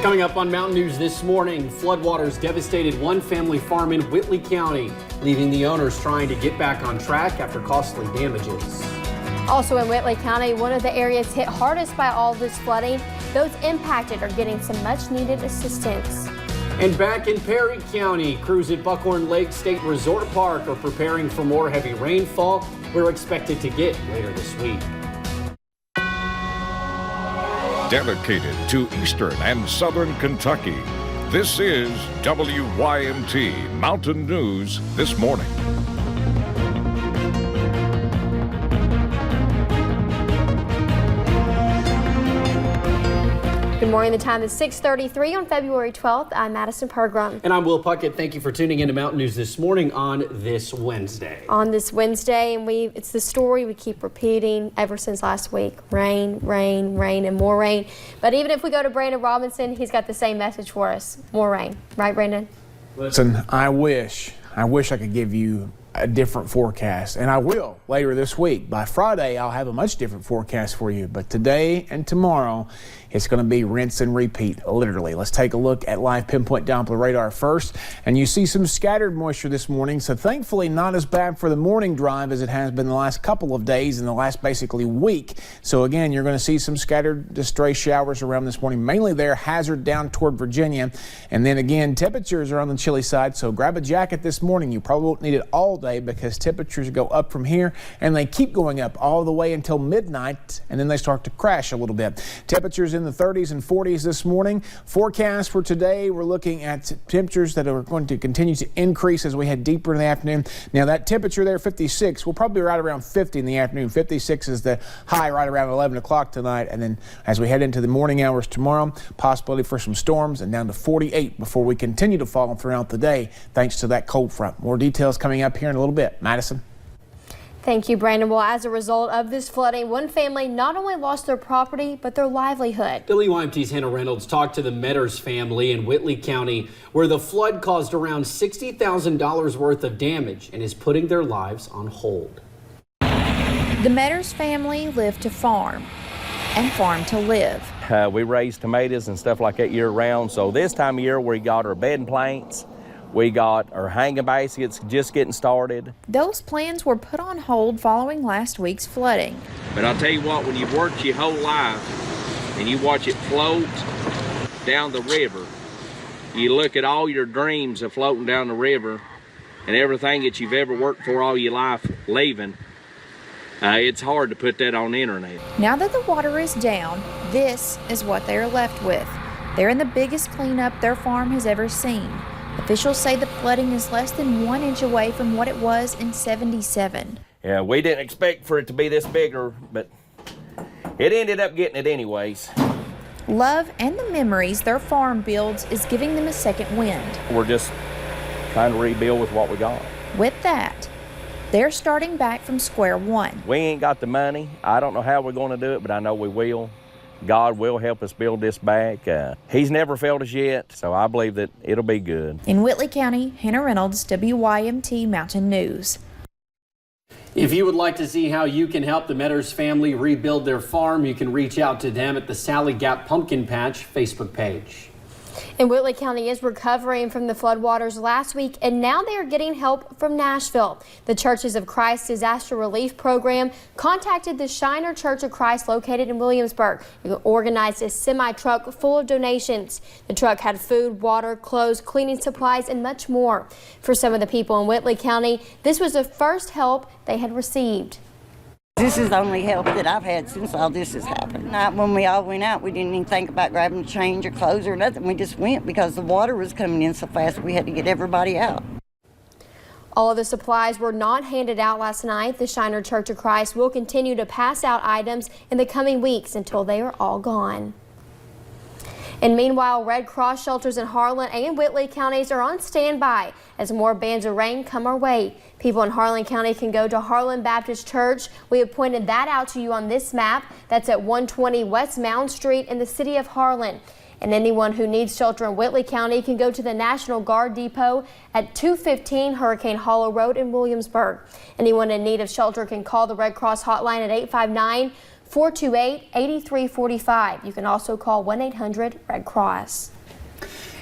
Coming up on Mountain News this morning, floodwaters devastated one family farm in Whitley County, leaving the owners trying to get back on track after costly damages. Also in Whitley County, one of the areas hit hardest by all this flooding. Those impacted are getting some much needed assistance. And back in Perry County, crews at Buckhorn Lake State Resort Park are preparing for more heavy rainfall we're expected to get later this week. Dedicated to Eastern and Southern Kentucky, this is WYMT Mountain News This Morning. Good morning. The time is 6:33 on February 12th. I'm Madison Pergram. And I'm Will Puckett. Thank you for tuning in to Mountain News This Morning on this Wednesday. And it's the story we keep repeating ever since last week. Rain, rain, rain, and more rain. But even if we go to Brandon Robinson, he's got the same message for us. More rain. Right, Brandon? Listen, I wish I could give you a different forecast, and I will later this week. By Friday, I'll have a much different forecast for you, but today and tomorrow, it's going to be rinse and repeat, literally. Let's take a look at live pinpoint Doppler radar first, and you see some scattered moisture this morning, so thankfully not as bad for the morning drive as it has been the last couple of days and the last basically week. So again, you're going to see some scattered stray showers around this morning, mainly there, Hazard down toward Virginia, and then again, temperatures are on the chilly side, so grab a jacket this morning. You probably won't need it all day because temperatures go up from here, and they keep going up all the way until midnight, and then they start to crash a little bit. Temperatures in the 30s and 40s this morning. Forecast for today, we're looking at temperatures that are going to continue to increase as we head deeper in the afternoon. Now that temperature there, 56, will probably be right around 50 in the afternoon. 56 is the high right around 11 o'clock tonight, and then as we head into the morning hours tomorrow, possibility for some storms, and down to 48 before we continue to fall throughout the day thanks to that cold front. More details coming up here in a little bit. Madison? Thank you, Brandon. Well, as a result of this flooding, one family not only lost their property, but their livelihood. WYMT's Hannah Reynolds talked to the Metters family in Whitley County, where the flood caused around $60,000 worth of damage and is putting their lives on hold. The Metters family lived to farm and farm to live. We raise tomatoes and stuff like that year round, so this time of year we got our bedding planks. We got our hanging baskets just getting started. Those plans were put on hold following last week's flooding. But I'll tell you what, when you've worked your whole life and you watch it float down the river, you look at all your dreams of floating down the river and everything that you've ever worked for all your life leaving, it's hard to put that on the internet. Now that the water is down, this is what they are left with. They're in the biggest cleanup their farm has ever seen. Officials say the flooding is less than 1 inch away from what it was in '77. Yeah, we didn't expect for it to be this bigger, but it ended up getting it anyways. Love and the memories their farm builds is giving them a second wind. We're just trying to rebuild with what we got. With that, they're starting back from square one. We ain't got the money. I don't know how we're going to do it, but I know we will. God will help us build this back. He's never failed us yet, so I believe that it'll be good. In Whitley County, Hannah Reynolds, WYMT Mountain News. If you would like to see how you can help the Metters family rebuild their farm, you can reach out to them at the Sally Gap Pumpkin Patch Facebook page. And Whitley County is recovering from the floodwaters last week, and now they are getting help from Nashville. The Churches of Christ Disaster Relief Program contacted the Shiner Church of Christ located in Williamsburg and organized a semi-truck full of donations. The truck had food, water, clothes, cleaning supplies, and much more. For some of the people in Whitley County, this was the first help they had received. This is the only help that I've had since all this has happened. When we all went out, we didn't even think about grabbing a change or clothes or nothing. We just went because the water was coming in so fast we had to get everybody out. All of the supplies were not handed out last night. The Shiner Church of Christ will continue to pass out items in the coming weeks until they are all gone. And meanwhile, Red Cross shelters in Harlan and Whitley counties are on standby as more bands of rain come our way. People in Harlan County can go to Harlan Baptist Church. We have pointed that out to you on this map. That's at 120 West Mound Street in the city of Harlan. And anyone who needs shelter in Whitley County can go to the National Guard Depot at 215 Hurricane Hollow Road in Williamsburg. Anyone in need of shelter can call the Red Cross hotline at 859-428-8345. You can also call 1-800-RED-CROSS.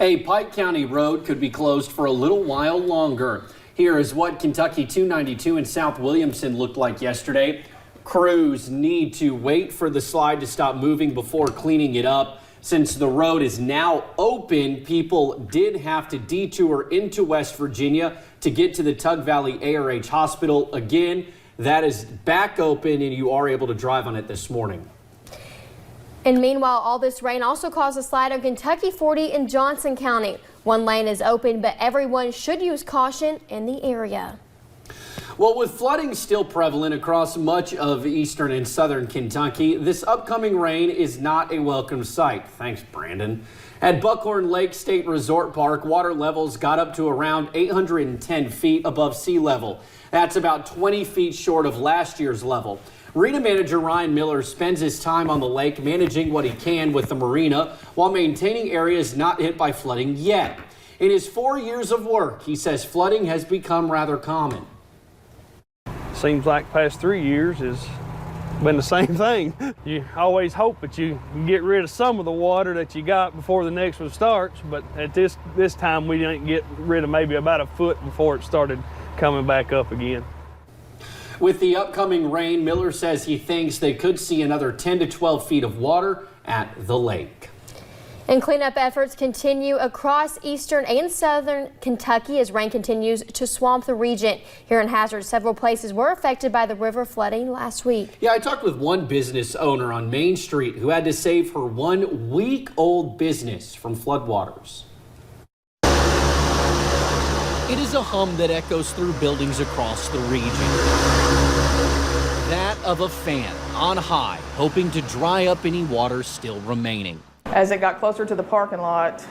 A Pike County road could be closed for a little while longer. Here is what Kentucky 292 in South Williamson looked like yesterday. Crews need to wait for the slide to stop moving before cleaning it up. Since the road is now open, people did have to detour into West Virginia to get to the Tug Valley ARH Hospital. Again, that is back open and you are able to drive on it this morning. And meanwhile, all this rain also caused a slide on Kentucky 40 in Johnson County. One lane is open, but everyone should use caution in the area. Well, with flooding still prevalent across much of eastern and southern Kentucky, this upcoming rain is not a welcome sight. Thanks, Brandon. At Buckhorn Lake State Resort Park, water levels got up to around 810 feet above sea level. That's about 20 feet short of last year's level. Marina manager Ryan Miller spends his time on the lake managing what he can with the marina while maintaining areas not hit by flooding yet. In his 4 years of work, he says flooding has become rather common. Seems like past 3 years has been the same thing. You always hope that you can get rid of some of the water that you got before the next one starts, but at this time we didn't get rid of maybe about a foot before it started coming back up again. With the upcoming rain, Miller says he thinks they could see another 10 to 12 feet of water at the lake. And cleanup efforts continue across eastern and southern Kentucky as rain continues to swamp the region. Here in Hazard, several places were affected by the river flooding last week. Yeah, I talked with one business owner on Main Street who had to save her 1 week-old business from floodwaters. It is a hum that echoes through buildings across the region. That of a fan on high, hoping to dry up any water still remaining. As it got closer to the parking lot,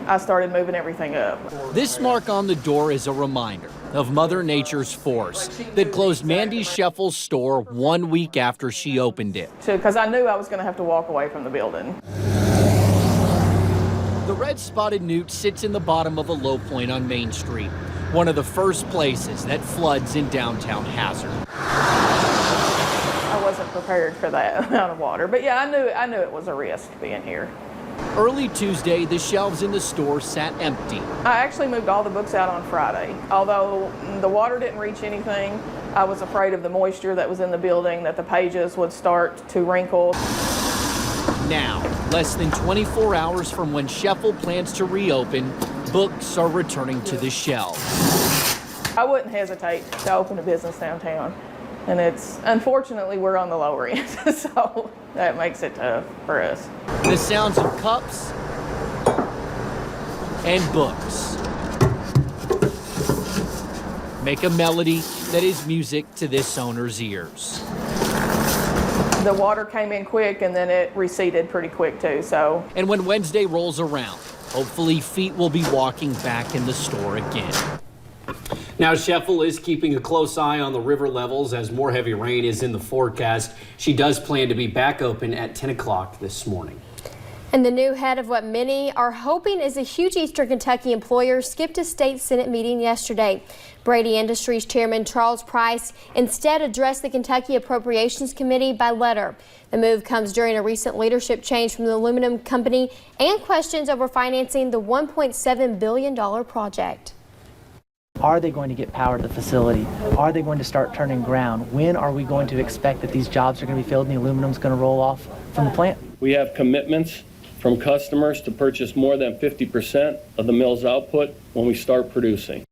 I started moving everything up. This mark on the door is a reminder of Mother Nature's force that closed Mandy Scheffel's store 1 week after she opened it. Because I knew I was going to have to walk away from the building. The red-spotted newt sits in the bottom of a low point on Main Street, one of the first places that floods in downtown Hazard. I wasn't prepared for that amount of water, but yeah, I knew it was a risk being here. Early Tuesday, the shelves in the store sat empty. I actually moved all the books out on Friday. Although the water didn't reach anything, I was afraid of the moisture that was in the building, that the pages would start to wrinkle. Now, less than 24 hours from when Scheffel plans to reopen, books are returning to the shelves. I wouldn't hesitate to open a business downtown. And unfortunately, we're on the lower end, so that makes it tough for us. The sounds of cups and books make a melody that is music to this owner's ears. The water came in quick and then it receded pretty quick too, so. And when Wednesday rolls around, hopefully feet will be walking back in the store again. Now, Scheffel is keeping a close eye on the river levels as more heavy rain is in the forecast. She does plan to be back open at 10 o'clock this morning. And the new head of what many are hoping is a huge Eastern Kentucky employer skipped a state Senate meeting yesterday. Brady Industries Chairman Charles Price instead addressed the Kentucky Appropriations Committee by letter. The move comes during a recent leadership change from the aluminum company and questions over financing the $1.7 billion project. Are they going to get power to the facility? Are they going to start turning ground? When are we going to expect that these jobs are going to be filled and the aluminum is going to roll off from the plant? We have commitments from customers to purchase more than 50% of the mill's output when we start producing.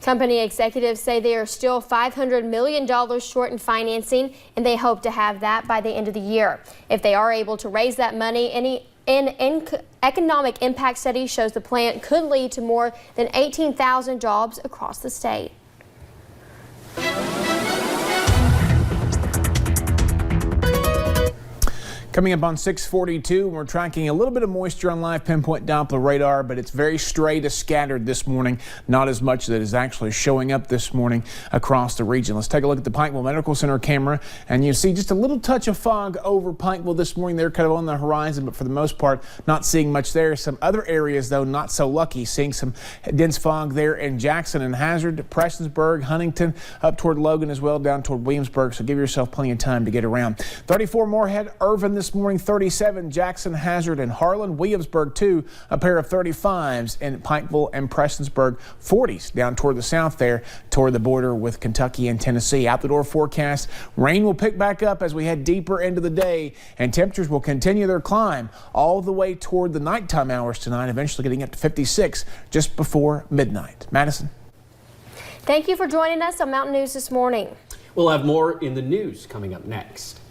Company executives say they are still $500 million short in financing, and they hope to have that by the end of the year. If they are able to raise that money, an economic impact study shows the plant could lead to more than 18,000 jobs across the state. Coming up on 642, we're tracking a little bit of moisture on live pinpoint Doppler radar, but it's very stray to scattered this morning. Not as much that is actually showing up this morning across the region. Let's take a look at the Pikeville Medical Center camera, and you see just a little touch of fog over Pikeville this morning. They're kind of on the horizon, but for the most part, not seeing much there. Some other areas, though, not so lucky, seeing some dense fog there in Jackson and Hazard, Prestonsburg, Huntington, up toward Logan as well, down toward Williamsburg. So give yourself plenty of time to get around. 34 Moorhead, Irvin this this morning, 37 Jackson, Hazard, and Harlan. Williamsburg, 2, a pair of 35s in Pikeville and Prestonsburg. 40s down toward the south there, toward the border with Kentucky and Tennessee. Out the door forecast, rain will pick back up as we head deeper into the day, and temperatures will continue their climb all the way toward the nighttime hours tonight, eventually getting up to 56 just before midnight. Madison. Thank you for joining us on Mountain News this morning. We'll have more in the news coming up next.